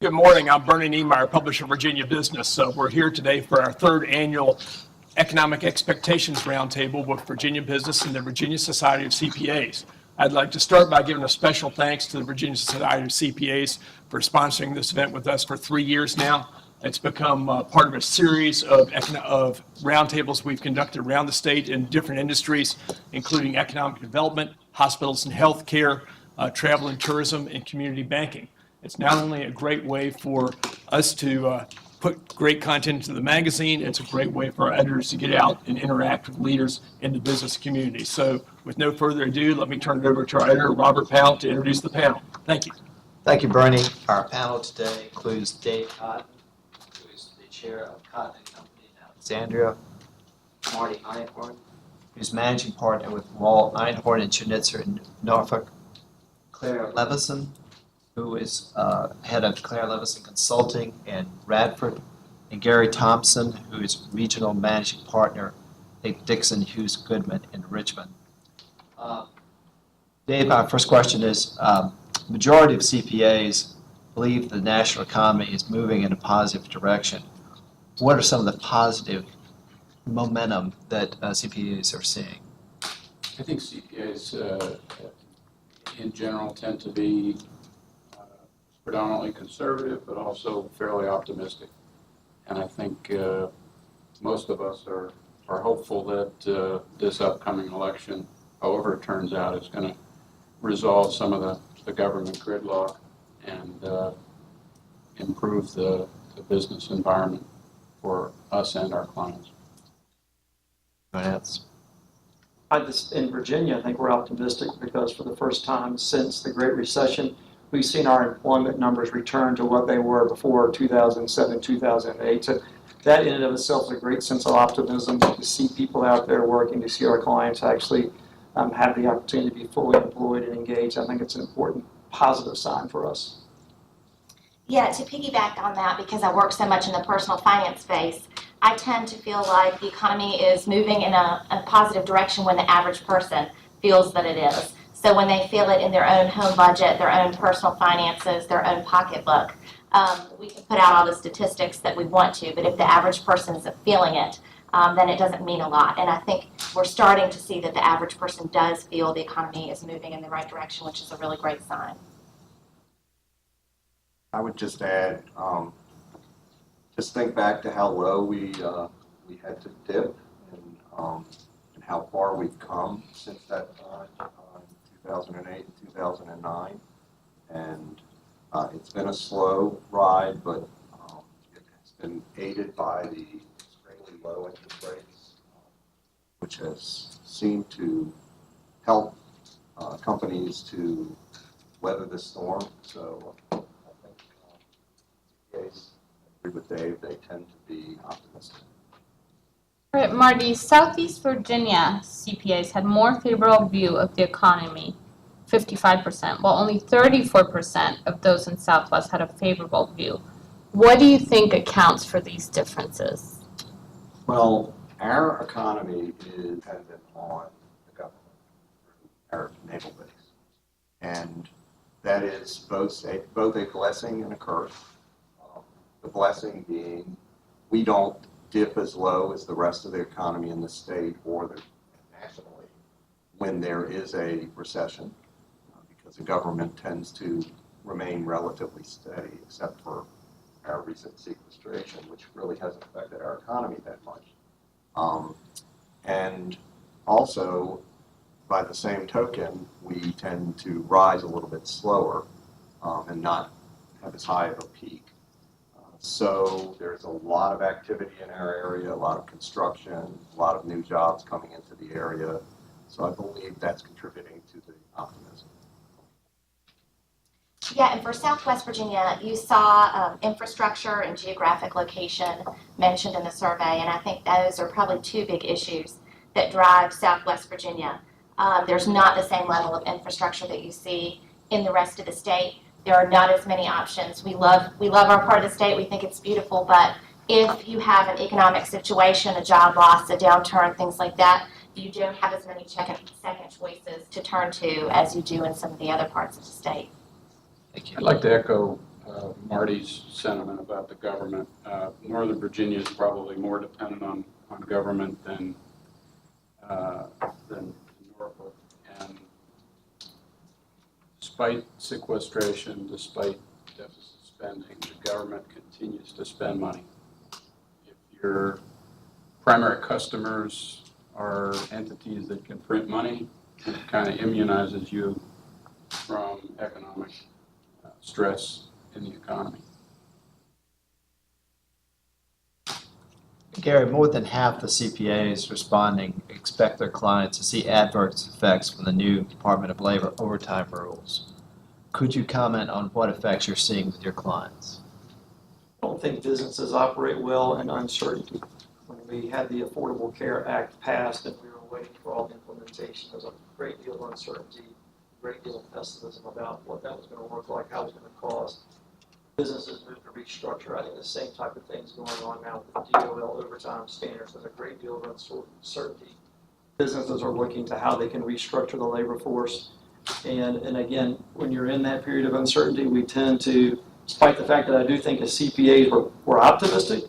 Good morning. I'm Bernie Niemeyer, publisher of Virginia Business. So we're here today for our third annual Economic Expectations Roundtable with Virginia Business and the Virginia Society of CPAs. I'd like to start by giving a special thanks to the Virginia Society of CPAs for sponsoring this event with us for 3 years now. It's become part of a series of roundtables we've conducted around the state in different industries, including economic development, hospitals and healthcare, travel and tourism, and community banking. It's not only a great way for us to put great content into the magazine, it's a great way for our editors to get out and interact with leaders in the business community. So with no further ado, let me turn it over to our editor, Robert Powell, to introduce the panel. Thank you. Thank you, Bernie. Our panel today includes Dave Cotton, who is the chair of Cotton & Company in Alexandria, Marty Einhorn, who's managing partner with Wall Einhorn and Schnitzer in Norfolk, Clare Levison, who is head of Clare Levison Consulting in Radford, and Gary Thomson, who is regional managing partner at Dixon Hughes Goodman in Richmond. Dave, our first question is, majority of CPAs believe the national economy is moving in a positive direction. What are some of the positive momentum that CPAs are seeing? I think CPAs in general tend to be predominantly conservative, but also fairly optimistic. And I think most of us are hopeful that this upcoming election, however it turns out, is going to resolve some of the government gridlock and improve the business environment for us and our clients. In Virginia, I think we're optimistic because for the first time since the Great Recession, we've seen our employment numbers return to what they were before 2007, 2008. So that in and of itself is a great sense of optimism to see people out there working, to see our clients actually have the opportunity to be fully employed and engaged. I think it's an important positive sign for us. Yeah, to piggyback on that, because I work so much in the personal finance space, I tend to feel like the economy is moving in a positive direction when the average person feels that it is. So when they feel it in their own home budget, their own personal finances, their own pocketbook, we can put out all the statistics that we want to, but if the average person isn't feeling it, then it doesn't mean a lot. And I think we're starting to see that the average person does feel the economy is moving in the right direction, which is a really great sign. I would just add, just think back to how low we had to dip and how far we've come since that time. 2008 and 2009, and it's been a slow ride, but it's been aided by the extremely low interest rates, which has seemed to help companies to weather the storm. So I think in case I agree with Dave, they tend to be optimistic. All right, Marty, Southeast Virginia CPAs had more favorable view of the economy, 55%, while only 34% of those in Southwest had a favorable view. What do you think accounts for these differences? Well, our economy is dependent on the government, our naval base. And that is both a blessing and a curse. The blessing being we don't dip as low as the rest of the economy in the state or nationally when there is a recession, because the government tends to remain relatively steady, except for our recent sequestration, which really hasn't affected our economy that much. And also, by the same token, we tend to rise a little bit slower and not have as high of a peak. So there's a lot of activity in our area, a lot of construction, a lot of new jobs coming into the area. So I believe that's contributing to the optimism. Yeah, and for Southwest Virginia, you saw infrastructure and geographic location mentioned in the survey, and I think those are probably two big issues that drive Southwest Virginia. There's not the same level of infrastructure that you see in the rest of the state. There are not as many options. We love our part of the state. We think it's beautiful, but if you have an economic situation, a job loss, a downturn, things like that, you don't have as many second choices to turn to as you do in some of the other parts of the state. I'd like to echo Marty's sentiment about the government. Northern Virginia is probably more dependent on government than Norfolk. And despite sequestration, despite deficit spending, the government continues to spend money. If your primary customers are entities that can print money, it kind of immunizes you from economic stress in the economy. Gary, more than half the CPAs responding expect their clients to see adverse effects from the new Department of Labor overtime rules. Could you comment on what effects you're seeing with your clients? I don't think businesses operate well in uncertainty. When we had the Affordable Care Act passed and we were waiting for all the implementation, there was a great deal of uncertainty, a great deal of pessimism about what that was going to look like, how it was going to cost. Businesses moved to restructure. I think the same type of things going on now with the DOL overtime standards. There's a great deal of uncertainty. Businesses are looking to how they can restructure the labor force. And again, when you're in that period of uncertainty, we tend to, despite the fact that I do think as CPAs we're optimistic,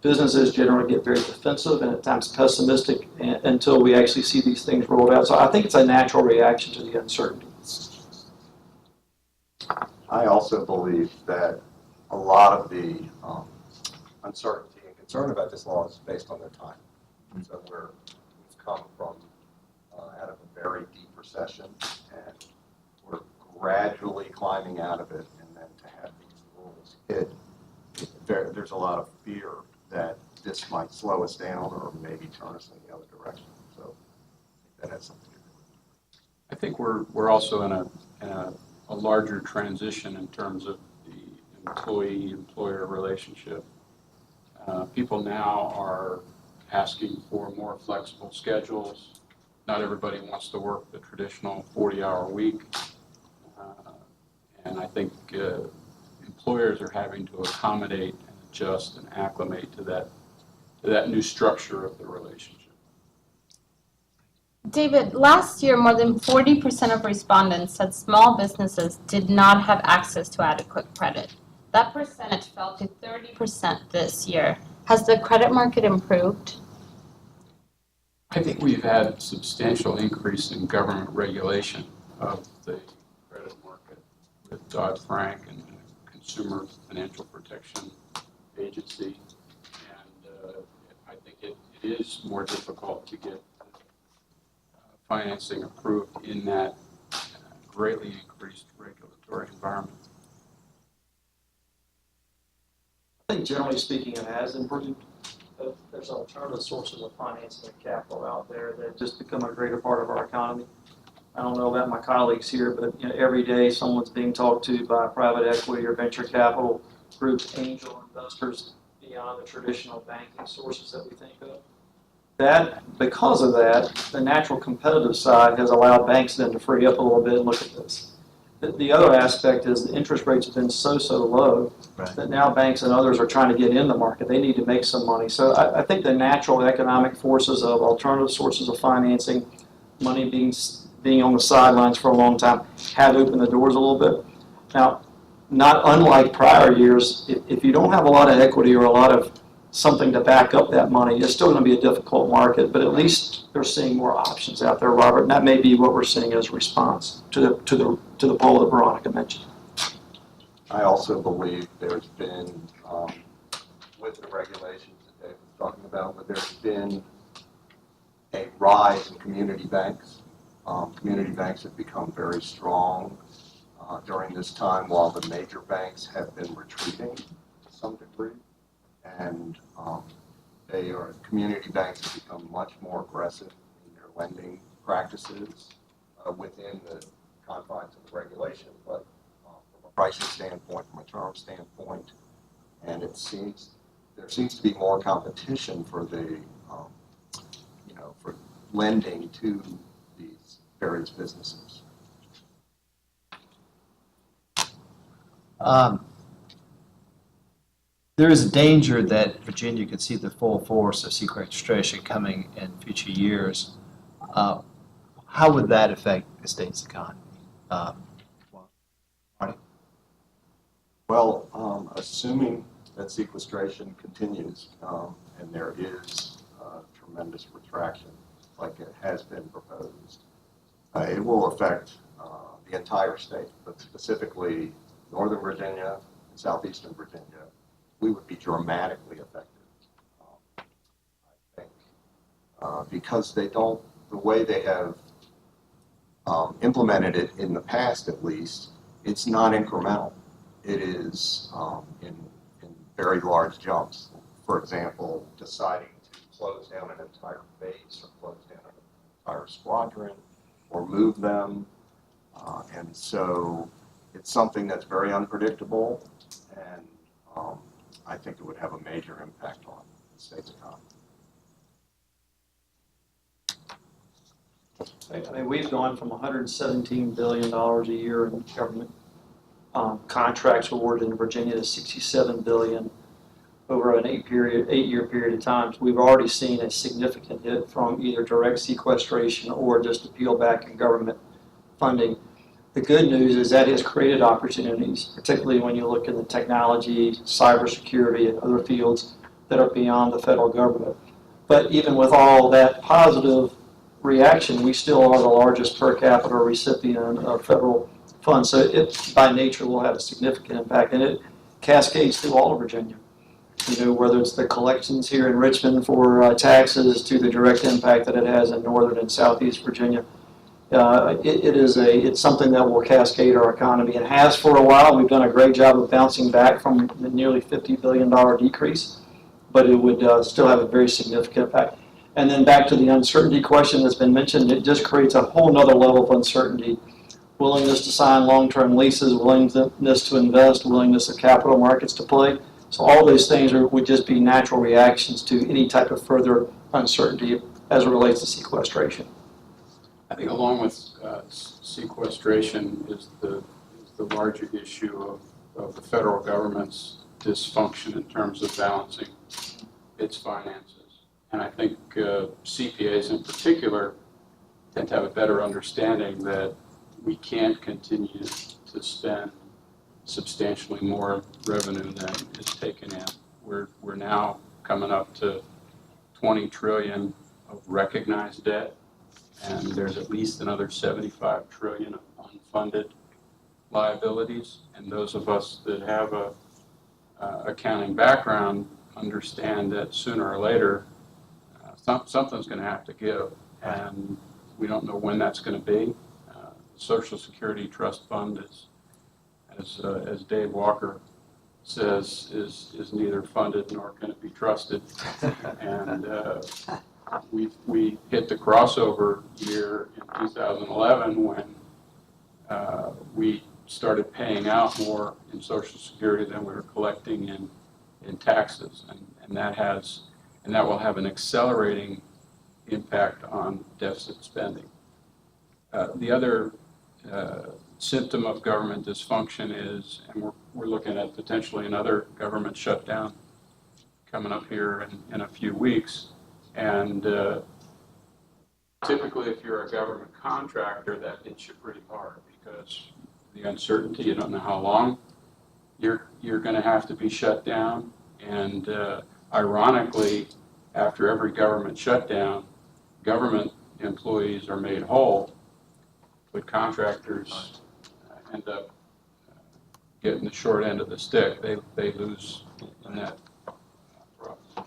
businesses generally get very defensive and at times pessimistic until we actually see these things rolled out. So I think it's a natural reaction to the uncertainty. I also believe that a lot of the uncertainty and concern about this law is based on their time. So we've come from out of a very deep recession, and we're gradually climbing out of it, and then to have these rules hit, there's a lot of fear that this might slow us down or maybe turn us in the other direction. So I think that has something to do with it. I think we're also in a larger transition in terms of the employee-employer relationship. People now are asking for more flexible schedules. Not everybody wants to work the traditional 40-hour week. And I think employers are having to accommodate and adjust and acclimate to that new structure of the relationship. David, last year, more than 40% of respondents said small businesses did not have access to adequate credit. That percentage fell to 30% this year. Has the credit market improved? I think we've had substantial increase in government regulation of the credit market with Dodd-Frank and the Consumer Financial Protection Agency. And I think it is more difficult to get financing approved in that greatly increased regulatory environment. I think generally speaking it has improved. There's alternative sources of financing and capital out there that just become a greater part of our economy. I don't know about my colleagues here, but every day someone's being talked to by private equity or venture capital groups, angel investors beyond the traditional banking sources that we think of. Because of that, the natural competitive side has allowed banks then to free up a little bit and look at this. The other aspect is the interest rates have been so low that now banks and others are trying to get in the market. They need to make some money. So I think the natural economic forces of alternative sources of financing, money being on the sidelines for a long time, have opened the doors a little bit. Now, not unlike prior years, if you don't have a lot of equity or a lot of something to back up that money, it's still going to be a difficult market, but at least they're seeing more options out there, Robert, and that may be what we're seeing as a response to the poll that Veronica mentioned. I also believe there's been, with the regulations that Dave was talking about, but there's been a rise in community banks. Community banks have become very strong during this time while the major banks have been retreating to some degree. And community banks have become much more aggressive in their lending practices within the confines of the regulation, but from a pricing standpoint, from a term standpoint, and there seems to be more competition for the for lending to these various businesses. There is a danger that Virginia could see the full force of sequestration coming in future years. How would that affect the state's economy? Marty? Well, assuming that sequestration continues, and there is tremendous retraction like it has been proposed, it will affect the entire state, but specifically Northern Virginia and Southeastern Virginia. We would be dramatically affected, I think, because they don't, the way they have implemented it in the past at least, it's not incremental. It is in very large jumps. For example, deciding to close down an entire base or close down an entire squadron or move them. And so it's something that's very unpredictable, and I think it would have a major impact on the state's economy. I mean, we've gone from $117 billion a year in government contracts awarded in Virginia to $67 billion over an 8-year period of time. So we've already seen a significant hit from either direct sequestration or just a peel back in government funding. The good news is that has created opportunities, particularly when you look in the technology, cybersecurity, and other fields that are beyond the federal government. But even with all that positive reaction, we still are the largest per capita recipient of federal funds. So it, by nature, will have a significant impact, and it cascades through all of Virginia. You know, whether it's the collections here in Richmond for taxes to the direct impact that it has in Northern and Southeast Virginia. It's something that will cascade our economy. It has for a while. We've done a great job of bouncing back from the nearly $50 billion decrease, but it would still have a very significant impact. And then back to the uncertainty question that's been mentioned, it just creates a whole nother level of uncertainty. Willingness to sign long-term leases, willingness to invest, willingness of capital markets to play. So all those things would just be natural reactions to any type of further uncertainty as it relates to sequestration. I think along with sequestration is the larger issue of the federal government's dysfunction in terms of balancing its finances. And I think CPAs in particular tend to have a better understanding that we can't continue to spend substantially more revenue than is taken in. We're now coming up to $20 trillion of recognized debt, and there's at least another $75 trillion of unfunded liabilities. And those of us that have a accounting background understand that sooner or later something's going to have to give, and we don't know when that's going to be. The Social Security Trust Fund is, as Dave Walker says, is neither funded nor can it be trusted. And we hit the crossover year in 2011 when we started paying out more in Social Security than we were collecting in taxes, and that will have an accelerating impact on deficit spending. The other symptom of government dysfunction is, and we're looking at potentially another government shutdown coming up here in a few weeks. And typically, if you're a government contractor, that hits you pretty hard because the uncertainty, you don't know how long you're going to have to be shut down. And ironically, after every government shutdown, government employees are made whole, but contractors end up getting the short end of the stick. They lose in that proposition.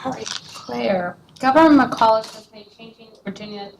All right, Claire. Governor McAuliffe has made changing Virginia's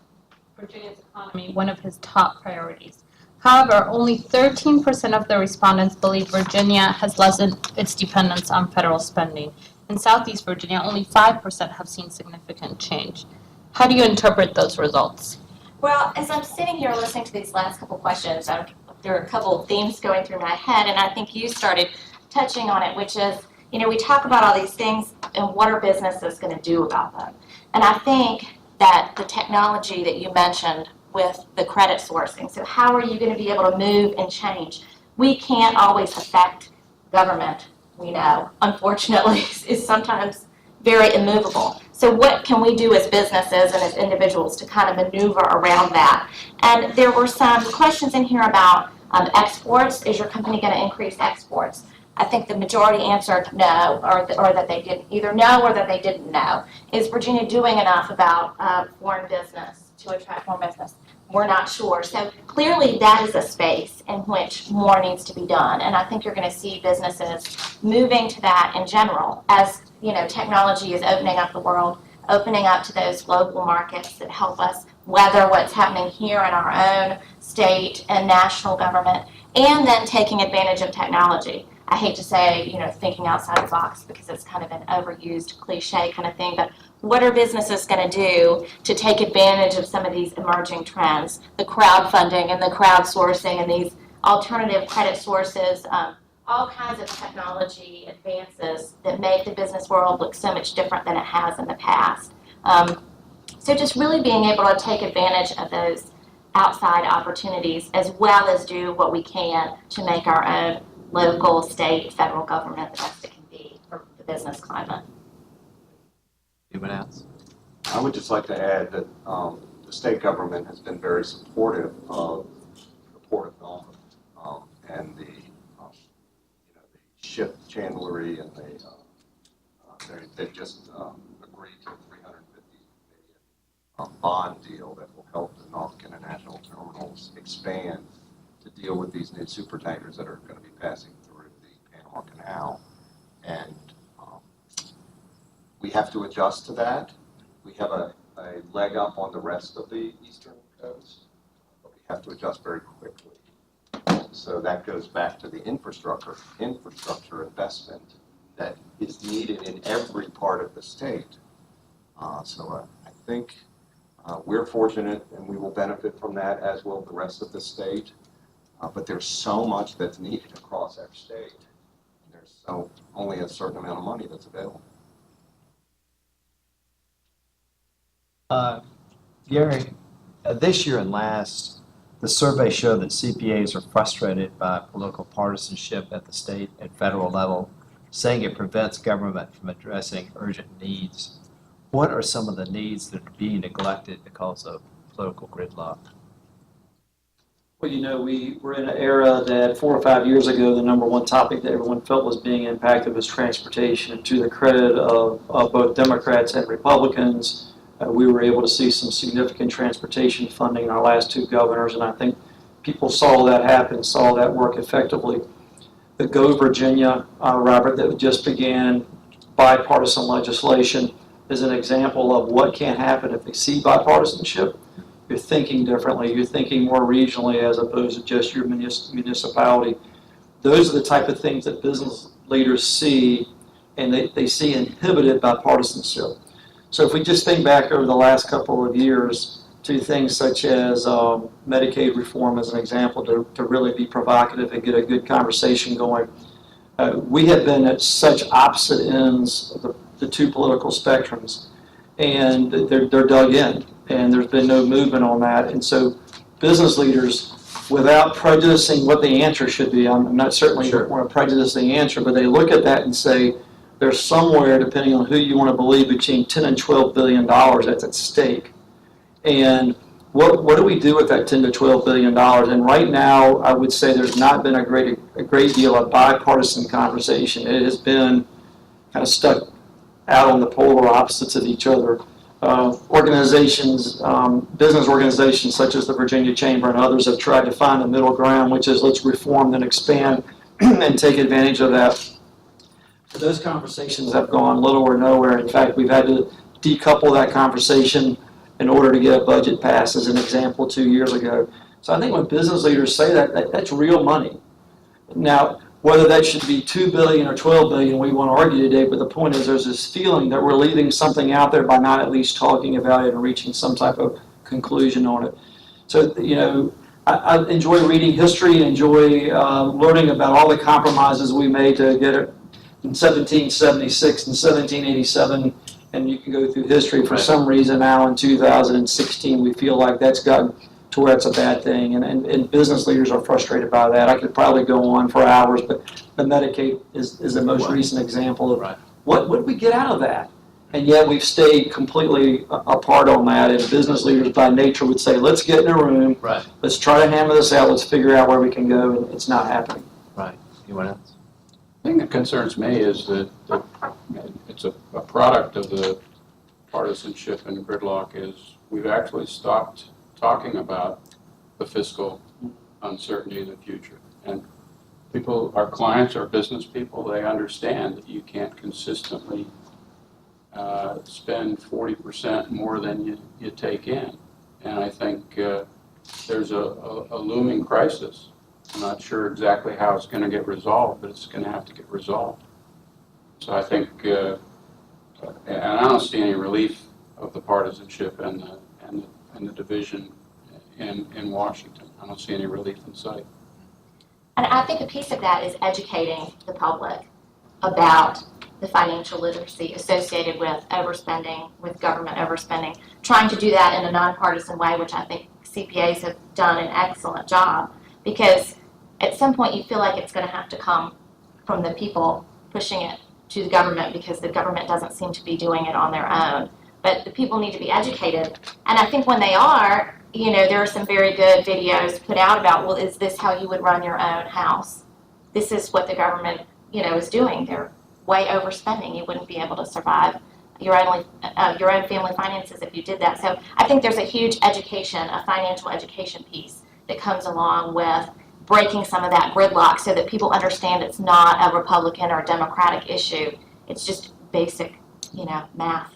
economy one of his top priorities. However, only 13% of the respondents believe Virginia has lessened its dependence on federal spending. In Southeast Virginia, only 5% have seen significant change. How do you interpret those results? Well, as I'm sitting here listening to these last couple questions, there are a couple of themes going through my head, and I think you started touching on it, which is, you know, we talk about all these things, and what are businesses going to do about them? And I think that the technology that you mentioned with the credit sourcing, so how are you going to be able to move and change? We can't always affect government, we know, unfortunately, is sometimes very immovable. So what can we do as businesses and as individuals to kind of maneuver around that? And there were some questions in here about exports. Is your company going to increase exports? I think the majority answered no, or that they didn't, either no or that they didn't know. Is Virginia doing enough about foreign business to attract more business? We're not sure. So clearly that is a space in which more needs to be done. And I think you're going to see businesses moving to that in general as, you know, technology is opening up the world, opening up to those global markets that help us weather what's happening here in our own state and national government, and then taking advantage of technology. I hate to say, you know, thinking outside the box because it's kind of an overused cliche kind of thing, but what are businesses going to do to take advantage of some of these emerging trends, the crowdfunding and the crowdsourcing and these alternative credit sources, all kinds of technology advances that make the business world look so much different than it has in the past. So just really being able to take advantage of those outside opportunities as well as do what we can to make our own local, state, federal government the best it can be for the business climate. Anyone else? I would just like to add that the state government has been very supportive of the Port of Norfolk and the, the ship chandlery, and they've just agreed to a $350 million bond deal that will help the Norfolk International Terminals expand to deal with these new super tankers that are going to be passing through the Panama Canal. And we have to adjust to that. We have a leg up on the rest of the eastern coast, but we have to adjust very quickly. So that goes back to the infrastructure investment that is needed in every part of the state. So I think we're fortunate and we will benefit from that, as will the rest of the state. But there's so much that's needed across our state. And there's only a certain amount of money that's available. Gary, this year and last, the survey showed that CPAs are frustrated by political partisanship at the state and federal level, saying it prevents government from addressing urgent needs. What are some of the needs that are being neglected because of political gridlock? Well, you know, we were in an era that 4 or 5 years ago, the number one topic that everyone felt was being impacted was transportation. And to the credit of both Democrats and Republicans, we were able to see some significant transportation funding in our last two governors, and I think people saw that happen, saw that work effectively. The Go Virginia, Robert, that just began bipartisan legislation is an example of what can happen if they see bipartisanship. You're thinking differently. You're thinking more regionally as opposed to just your municipality. Those are the type of things that business leaders see, and they see inhibited by partisanship. So if we just think back over the last couple of years to things such as Medicaid reform as an example, to really be provocative and get a good conversation going, we have been at such opposite ends of the two political spectrums, and they're dug in, and there's been no movement on that. And so business leaders, without prejudicing what the answer should be, I'm not certainly want to prejudice the answer, but they look at that and say, there's somewhere, depending on who you want to believe, between $10 and $12 billion that's at stake. And what do we do with that $10 to $12 billion? And right now, I would say there's not been a great deal of bipartisan conversation. It has been kind of stuck out on the polar opposites of each other. Organizations, business organizations such as the Virginia Chamber and others have tried to find a middle ground, which is let's reform and expand and take advantage of that. Those conversations have gone little or nowhere. In fact, we've had to decouple that conversation in order to get a budget passed, as an example, 2 years ago. So I think when business leaders say that, that's real money. Now, whether that should be $2 billion or $12 billion, we want to argue today, but the point is there's this feeling that we're leaving something out there by not at least talking about it and reaching some type of conclusion on it. So, you know, I enjoy reading history and enjoy learning about all the compromises we made to get it in 1776 and 1787, and you can go through history. For some reason now in 2016, we feel like that's gotten to where it's a bad thing, and business leaders are frustrated by that. I could probably go on for hours, but the Medicaid is the most recent example of what did we get out of that? And yet we've stayed completely apart on that, and business leaders by nature would say, let's get in a room, Right, let's try to hammer this out, let's figure out where we can go, and it's not happening. right. Anyone else? The thing that concerns me is that it's a product of the partisanship and gridlock is we've actually stopped talking about the fiscal uncertainty in the future. And people, our clients, our business people, they understand that you can't consistently spend 40% more than you take in. And I think there's a looming crisis. I'm not sure exactly how it's going to get resolved, but it's going to have to get resolved. So I think, and I don't see any relief of the partisanship and the division in Washington. I don't see any relief in sight. And I think a piece of that is educating the public about the financial literacy associated with overspending, with government overspending, trying to do that in a nonpartisan way, which I think CPAs have done an excellent job, because at some point you feel like it's going to have to come from the people pushing it to the government, because the government doesn't seem to be doing it on their own. But the people need to be educated. And I think when they are, you know, there are some very good videos put out about, well, is this how you would run your own house? This is what the government, you know, is doing. They're way overspending. You wouldn't be able to survive your own family finances if you did that. So I think there's a huge education, a financial education piece that comes along with breaking some of that gridlock so that people understand it's not a Republican or Democratic issue. It's just basic, you know, math.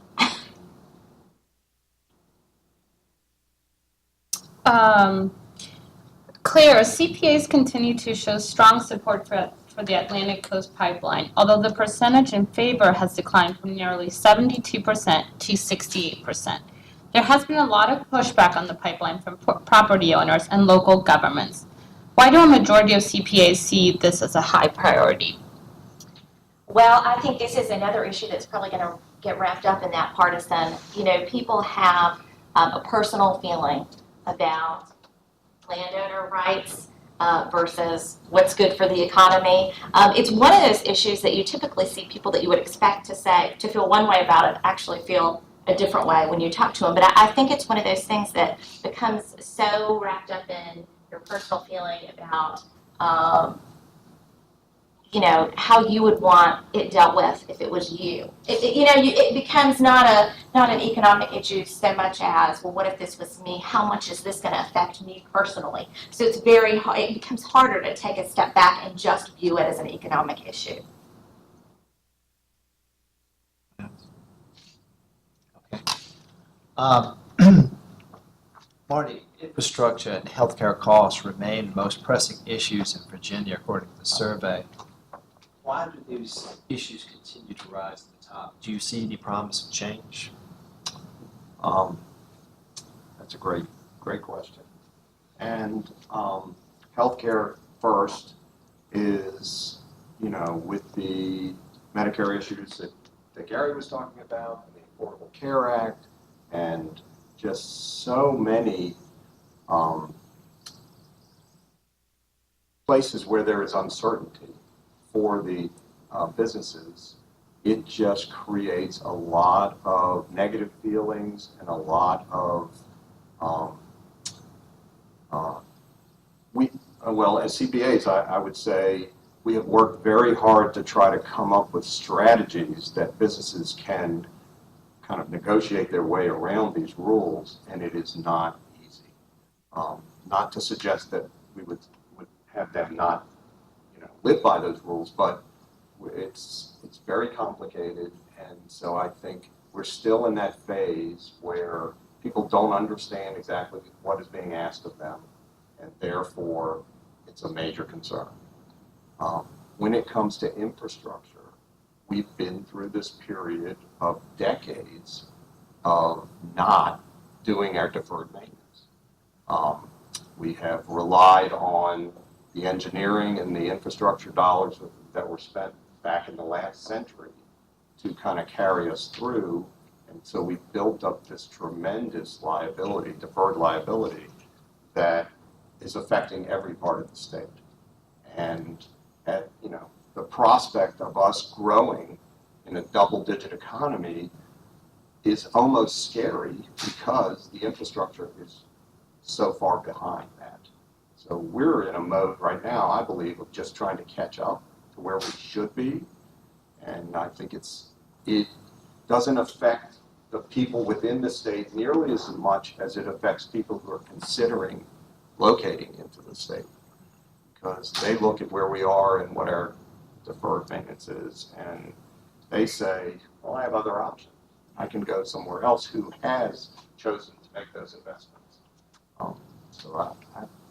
Claire, CPAs continue to show strong support for the Atlantic Coast Pipeline, although the percentage in favor has declined from nearly 72% to 68%. There has been a lot of pushback on the pipeline from property owners and local governments. Why do a majority of CPAs see this as a high priority? Well, I think this is another issue that's probably going to get wrapped up in that partisan. You know, people have a personal feeling about landowner rights versus what's good for the economy. It's one of those issues that you typically see people that you would expect to feel one way about it actually feel a different way when you talk to them. But I think it's one of those things that becomes so wrapped up in your personal feeling about you know, how you would want it dealt with if it was you. It becomes not an economic issue so much as, well, what if this was me? How much is this going to affect me personally? So it's it becomes harder to take a step back and just view it as an economic issue. Okay. Marty, infrastructure and healthcare costs remain the most pressing issues in Virginia, according to the survey. Why do these issues continue to rise to the top? Do you see any promise of change? That's a great question. And healthcare first is, you know, with the Medicare issues that Gary was talking about, and the Affordable Care Act, and just so many places where there is uncertainty for the businesses, it just creates a lot of negative feelings and a lot of, well, as CPAs, I would say we have worked very hard to try to come up with strategies that businesses can kind of negotiate their way around these rules, and it is not easy. Not to suggest that we would have them not, you know, live by those rules, but it's very complicated, and so I think we're still in that phase where people don't understand exactly what is being asked of them, and therefore it's a major concern. When it comes to infrastructure, we've been through this period of decades of not doing our deferred maintenance. We have relied on the engineering and the infrastructure dollars that were spent back in the last century to kind of carry us through, and so we built up this tremendous liability, deferred liability, that is affecting every part of the state. And the prospect of us growing in a double-digit economy is almost scary because the infrastructure is so far behind that. So we're in a mode right now, I believe, of just trying to catch up to where we should be. And I think it doesn't affect the people within the state nearly as much as it affects people who are considering locating into the state. Because they look at where we are and what our deferred maintenance is, and they say, well, I have other options. I can go somewhere else who has chosen to make those investments. So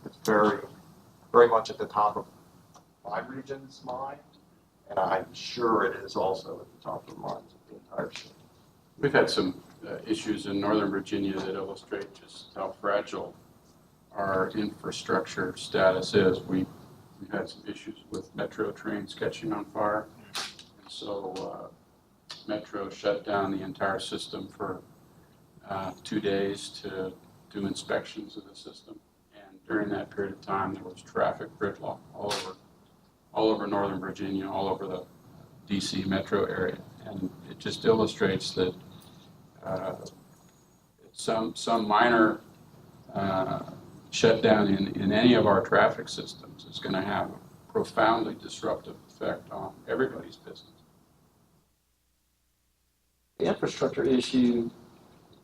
it's very, very much at the top of my region's mind, and I'm sure it is also at the top of the minds of the entire state. We've had some issues in Northern Virginia that illustrate just how fragile our infrastructure status is. We've had some issues with Metro trains catching on fire. And so Metro shut down the entire system for 2 days to do inspections of the system. And during that period of time, there was traffic gridlock all over Northern Virginia, all over the DC metro area. And it just illustrates that some minor shutdown in any of our traffic systems is going to have a profoundly disruptive effect on everybody's business. The infrastructure issue,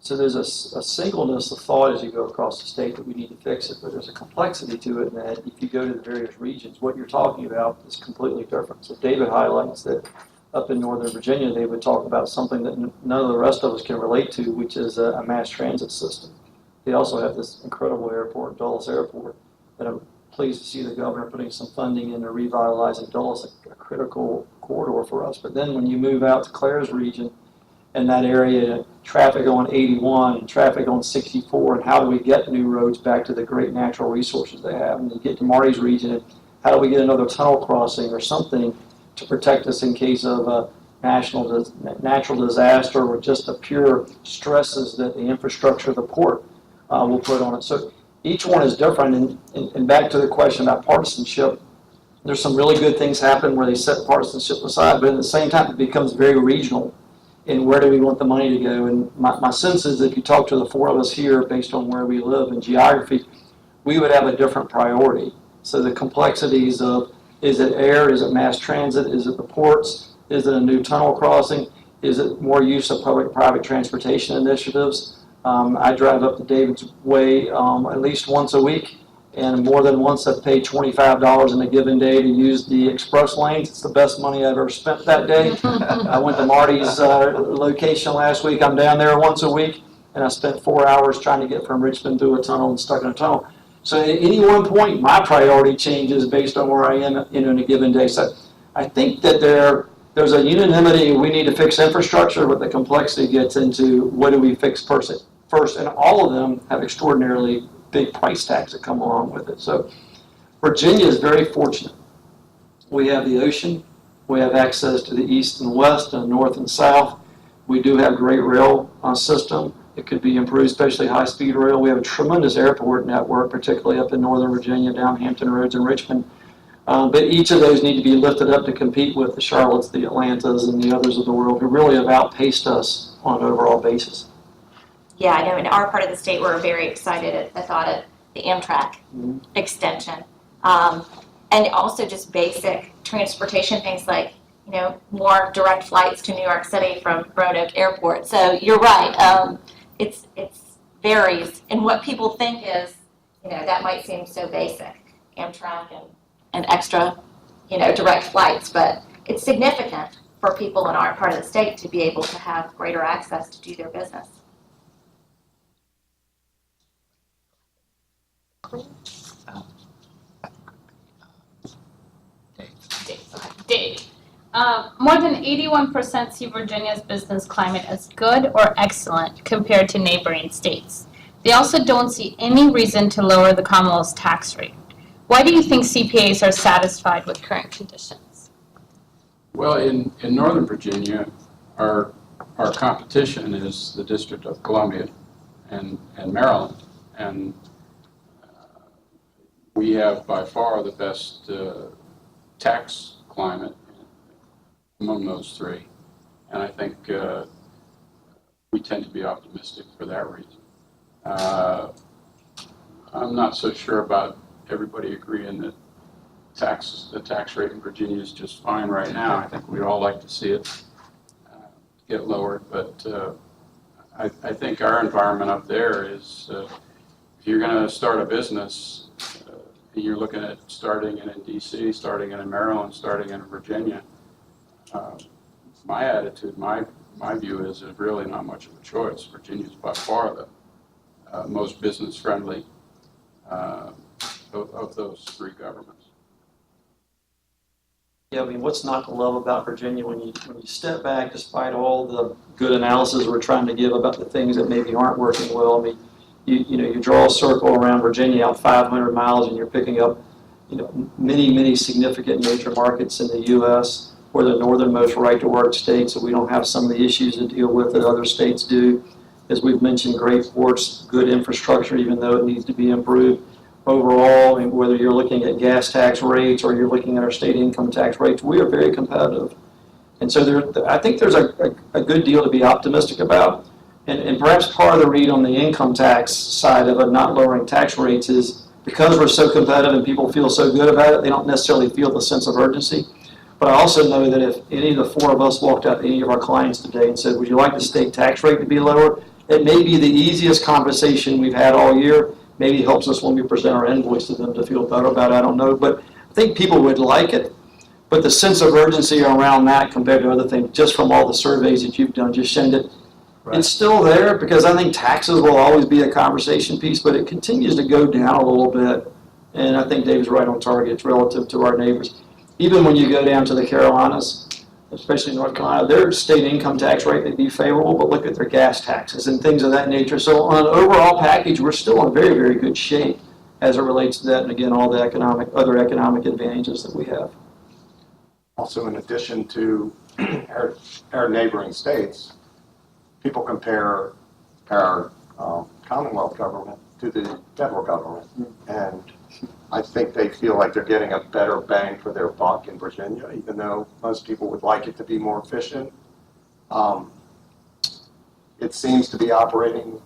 so there's a singleness of thought as you go across the state that we need to fix it, but there's a complexity to it, and that if you go to the various regions, what you're talking about is completely different. So David highlights that up in Northern Virginia, they would talk about something that none of the rest of us can relate to, which is a mass transit system. They also have this incredible airport, Dulles Airport, that I'm pleased to see the governor putting some funding into revitalizing Dulles, a critical corridor for us. But then when you move out to Clare's region, in that area, traffic on 81 and traffic on 64, and how do we get new roads back to the great natural resources they have? And you get to Marty's region, and how do we get another tunnel crossing or something to protect us in case of a natural disaster or just the pure stresses that the infrastructure of the port will put on it. So each one is different, and back to the question about partisanship, there's some really good things happen where they set partisanship aside, but at the same time it becomes very regional. And where do we want the money to go? And my sense is that if you talk to the four of us here based on where we live and geography, we would have a different priority. So the complexities of, is it air, is it mass transit, is it the ports, is it a new tunnel crossing, is it more use of public-private transportation initiatives? I drive up to David's Way at least once a week, and more than once I've paid $25 in a given day to use the express lanes. It's the best money I've ever spent that day. I went to Marty's location last week. I'm down there once a week, and I spent 4 hours trying to get from Richmond through a tunnel and stuck in a tunnel. So at any one point, my priority changes based on where I am in a given day. So I think that there's a unanimity. We need to fix infrastructure, but the complexity gets into what do we fix first. And all of them have extraordinarily big price tags that come along with it. So Virginia is very fortunate. We have the ocean. We have access to the east and west and north and south. We do have great rail system. It could be improved, especially high-speed rail. We have a tremendous airport network, particularly up in Northern Virginia, down Hampton Roads and Richmond. But each of those need to be lifted up to compete with the Charlottes, the Atlantas, and the others of the world who really have outpaced us on an overall basis. Yeah, I know in our part of the state, we're very excited at the thought of the Amtrak extension. And also just basic transportation things like, more direct flights to New York City from Roanoke Airport. So you're right. It's varies. And what people think is, that might seem so basic, Amtrak and extra, direct flights. But it's significant for people in our part of the state to be able to have greater access to do their business. Dave. More than 81% see Virginia's business climate as good or excellent compared to neighboring states. They also don't see any reason to lower the Commonwealth's tax rate. Why do you think CPAs are satisfied with current conditions? Well, in Northern Virginia, our competition is the District of Columbia and Maryland. And we have by far the best tax climate among those three. And I think we tend to be optimistic for that reason. I'm not so sure about everybody agreeing that the tax rate in Virginia is just fine right now. I think we'd all like to see it get lowered, but I think our environment up there is, if you're going to start a business, you're looking at starting it in DC, starting it in Maryland, starting it in Virginia. My attitude, my view is there's really not much of a choice. Virginia's by far the most business-friendly of those three governments. Yeah, I mean, what's not to love about Virginia when you step back, despite all the good analysis we're trying to give about the things that maybe aren't working well? I mean, you draw a circle around Virginia out 500 miles, and you're picking up, many significant major markets in the U.S. We're the northernmost right-to-work state, so we don't have some of the issues to deal with that other states do. As we've mentioned, great ports, good infrastructure, even though it needs to be improved. Overall, and whether you're looking at gas tax rates or you're looking at our state income tax rates, we are very competitive. And so I think there's a good deal to be optimistic about. And perhaps part of the read on the income tax side of it, not lowering tax rates, is because we're so competitive and people feel so good about it, they don't necessarily feel the sense of urgency. But I also know that if any of the four of us walked out to any of our clients today and said, would you like the state tax rate to be lower? It may be the easiest conversation we've had all year. Maybe it helps us when we present our invoice to them to feel better about it, I don't know. But I think people would like it. But the sense of urgency around that compared to other things, just from all the surveys that you've done, just showing that it's still there, because I think taxes will always be a conversation piece, but it continues to go down a little bit. And I think Dave's right on target relative to our neighbors. Even when you go down to the Carolinas, especially North Carolina, their state income tax rate may be favorable, but look at their gas taxes and things of that nature. So on an overall package, we're still in very, very good shape as it relates to that, and again, all the other economic advantages that we have. Also, in addition to our neighboring states, people compare our Commonwealth government to the federal government, and I think they feel like they're getting a better bang for their buck in Virginia, even though most people would like it to be more efficient. It seems to be operating,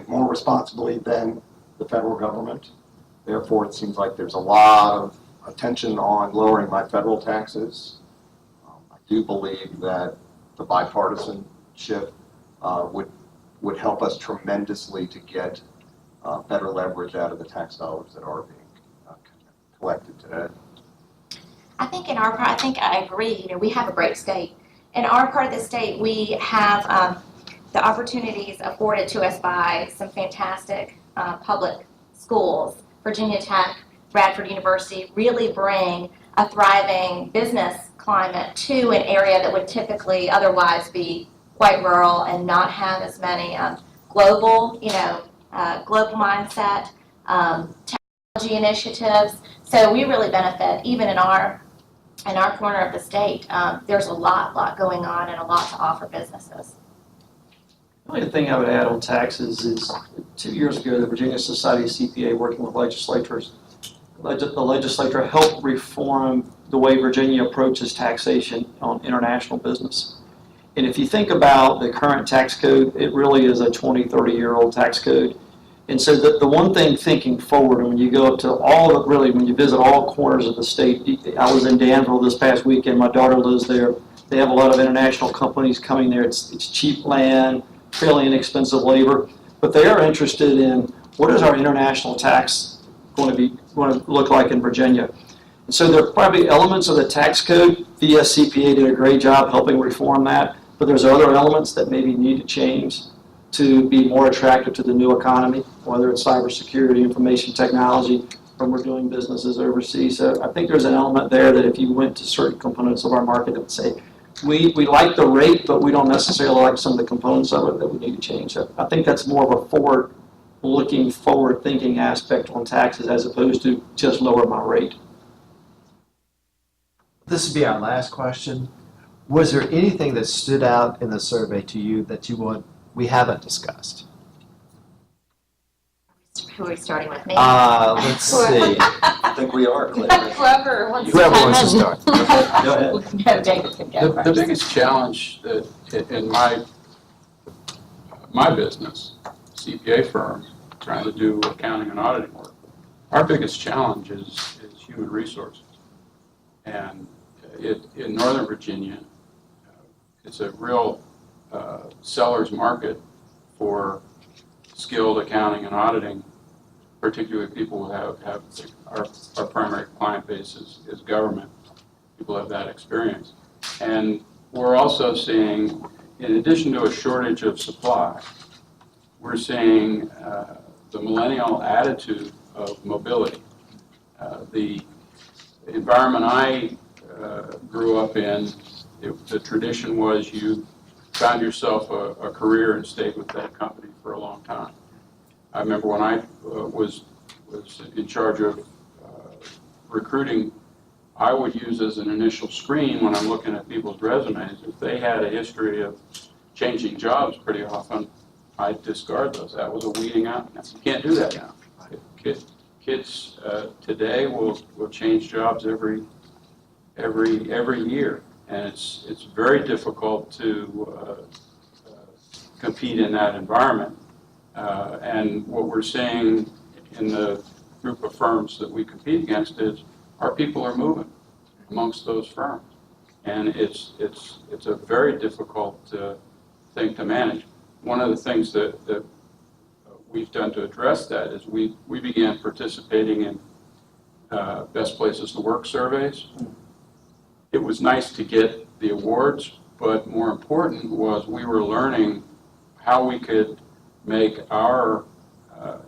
more responsibly than the federal government. Therefore, it seems like there's a lot of attention on lowering my federal taxes. I do believe that the bipartisanship would help us tremendously to get better leverage out of the tax dollars that are being collected today. I think I agree. We have a great state. In our part of the state, we have the opportunities afforded to us by some fantastic public schools. Virginia Tech, Bradford University really bring a thriving business climate to an area that would typically otherwise be quite rural and not have as many global mindset, technology initiatives. So we really benefit, even in our corner of the state. There's a lot going on and a lot to offer businesses. The only thing I would add on taxes is 2 years ago, the Virginia Society of CPA, working with legislators, the legislature helped reform the way Virginia approaches taxation on international business. And if you think about the current tax code, it really is a 20, 30-year-old tax code. And so the one thing thinking forward, and when you go up to when you visit all corners of the state, I was in Danville this past weekend, my daughter lives there. They have a lot of international companies coming there. It's cheap land, fairly inexpensive labor, but they are interested in what is our international tax going to look like in Virginia. And so there are probably elements of the tax code. VSCPA did a great job helping reform that, but there's other elements that maybe need to change to be more attractive to the new economy, whether it's cybersecurity, information technology, when we're doing businesses overseas. So I think there's an element there that if you went to certain components of our market that would say, we like the rate, but we don't necessarily like some of the components of it that we need to change. So I think that's more of a forward-thinking aspect on taxes as opposed to just lower my rate. This would be our last question. Was there anything that stood out in the survey to you that we haven't discussed? Who are we starting with? Me? Let's see. I think we are clear. Whoever wants to Whoever chime wants to in. start. Go ahead. No, David can go The first. biggest challenge that in my my business, CPA firm, trying to do accounting and auditing work. Our biggest challenge is human resources. And in Northern Virginia, it's a real seller's market for skilled accounting and auditing, particularly people who have our primary client base is government. People have that experience. And we're also seeing, in addition to a shortage of supply, we're seeing the millennial attitude of mobility. The environment I grew up in, the tradition was you found yourself a career and stayed with that company for a long time. I remember when I was in charge of recruiting, I would use as an initial screen when I'm looking at people's resumes, if they had a history of changing jobs pretty often, I'd discard those. That was a weeding out. You can't do that now. Kids today will change jobs every year, and it's very difficult to compete in that environment. And what we're seeing in the group of firms that we compete against is our people are moving amongst those firms, and it's a very difficult thing to manage. One of the things that we've done to address that is we began participating in best places to work surveys. It was nice to get the awards, but more important was we were learning how we could make our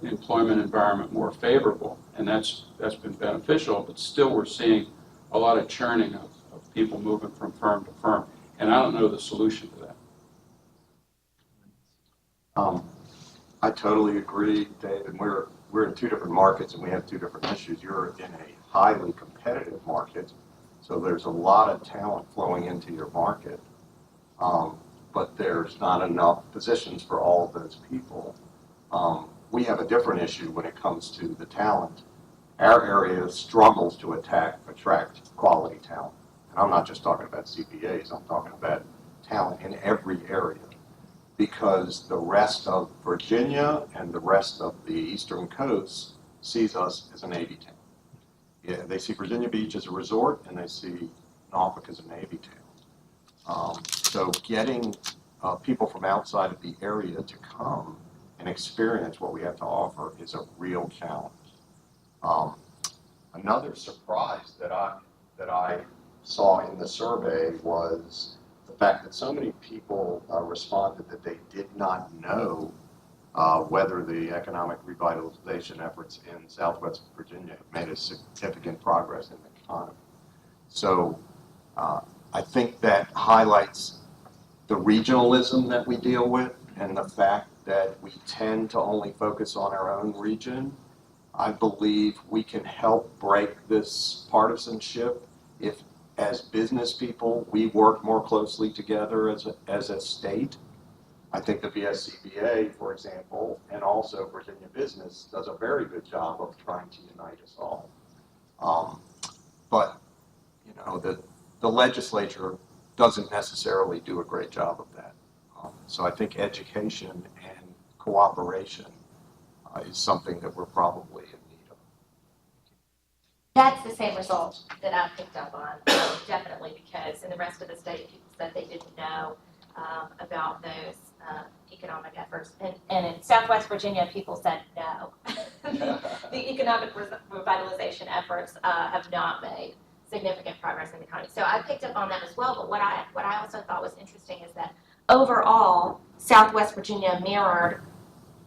employment environment more favorable, and that's been beneficial, but still we're seeing a lot of churning of people moving from firm to firm, and I don't know the solution to that. I totally agree, David. We're in two different markets and we have two different issues. You're in a highly competitive market, so there's a lot of talent flowing into your market, but there's not enough positions for all of those people. We have a different issue when it comes to the talent. Our area struggles to attract quality talent. And I'm not just talking about CPAs, I'm talking about talent in every area, because the rest of Virginia and the rest of the Eastern Coast sees us as a Navy town. Yeah, they see Virginia Beach as a resort, and they see Norfolk as a Navy town. So getting people from outside of the area to come and experience what we have to offer is a real challenge. Another surprise that I saw in the survey was the fact that so many people responded that they did not know whether the economic revitalization efforts in Southwest Virginia have made a significant progress in the economy. So I think that highlights the regionalism that we deal with and the fact that we tend to only focus on our own region. I believe we can help break this partisanship if, as business people, we work more closely together as a state. I think the VSCPA, for example, and also Virginia Business does a very good job of trying to unite us all. But you know, the legislature doesn't necessarily do a great job of that. So I think education and cooperation is something that we're probably in need of. That's the same result that I picked up on, definitely, because in the rest of the state, people said they didn't know about those economic efforts. And in Southwest Virginia, people said no. The economic revitalization efforts have not made significant progress in the economy. So I picked up on that as well, but what I also thought was interesting is that overall, Southwest Virginia mirrored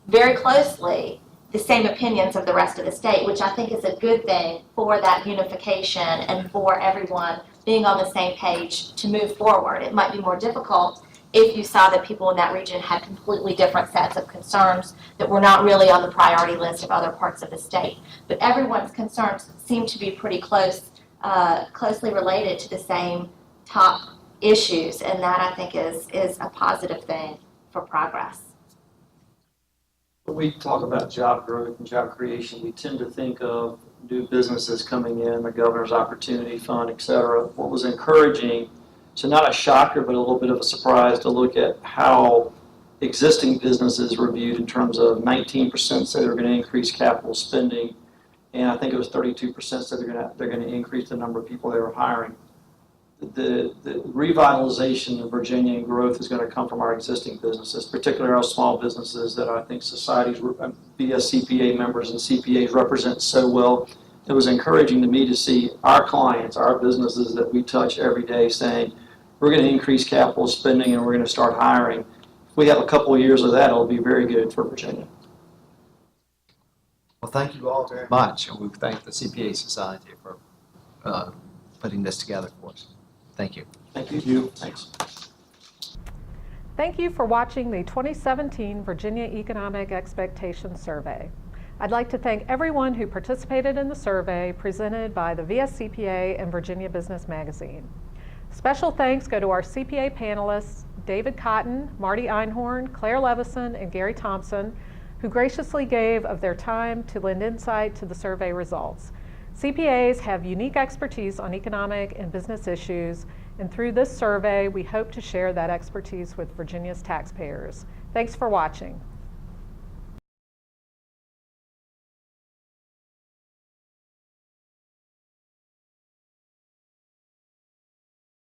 very closely the same opinions of the rest of the state, which I think is a good thing for that unification and for everyone being on the same page to move forward. It might be more difficult if you saw that people in that region had completely different sets of concerns that were not really on the priority list of other parts of the state. But everyone's concerns seem to be pretty closely related to the same top issues, and that I think is a positive thing for progress. When we talk about job growth and job creation, we tend to think of new businesses coming in, the Governor's Opportunity Fund, et cetera. What was encouraging, so not a shocker, but a little bit of a surprise to look at how existing businesses reviewed in terms of 19% said they're going to increase capital spending, and I think it was 32% said they're going to increase the number of people they were hiring. The revitalization of Virginia and growth is going to come from our existing businesses, particularly our small businesses that I think societies, VSCPA members and CPAs represent so well. It was encouraging to me to see our clients, our businesses that we touch every day saying, we're going to increase capital spending and we're going to start hiring. If we have a couple of years of that, it'll be very good for Virginia. Well, thank you all very much, and we thank the CPA Society for putting this together for us. Thank you. Thank you. Thanks. Thank you for watching the 2017 Virginia Economic Expectations Survey. I'd like to thank everyone who participated in the survey presented by the VSCPA and Virginia Business Magazine. Special thanks go to our CPA panelists, David Cotton, Marty Einhorn, Clare Levison, and Gary Thomson, who graciously gave of their time to lend insight to the survey results. CPAs have unique expertise on economic and business issues, and through this survey, we hope to share that expertise with Virginia's taxpayers. Thanks for watching.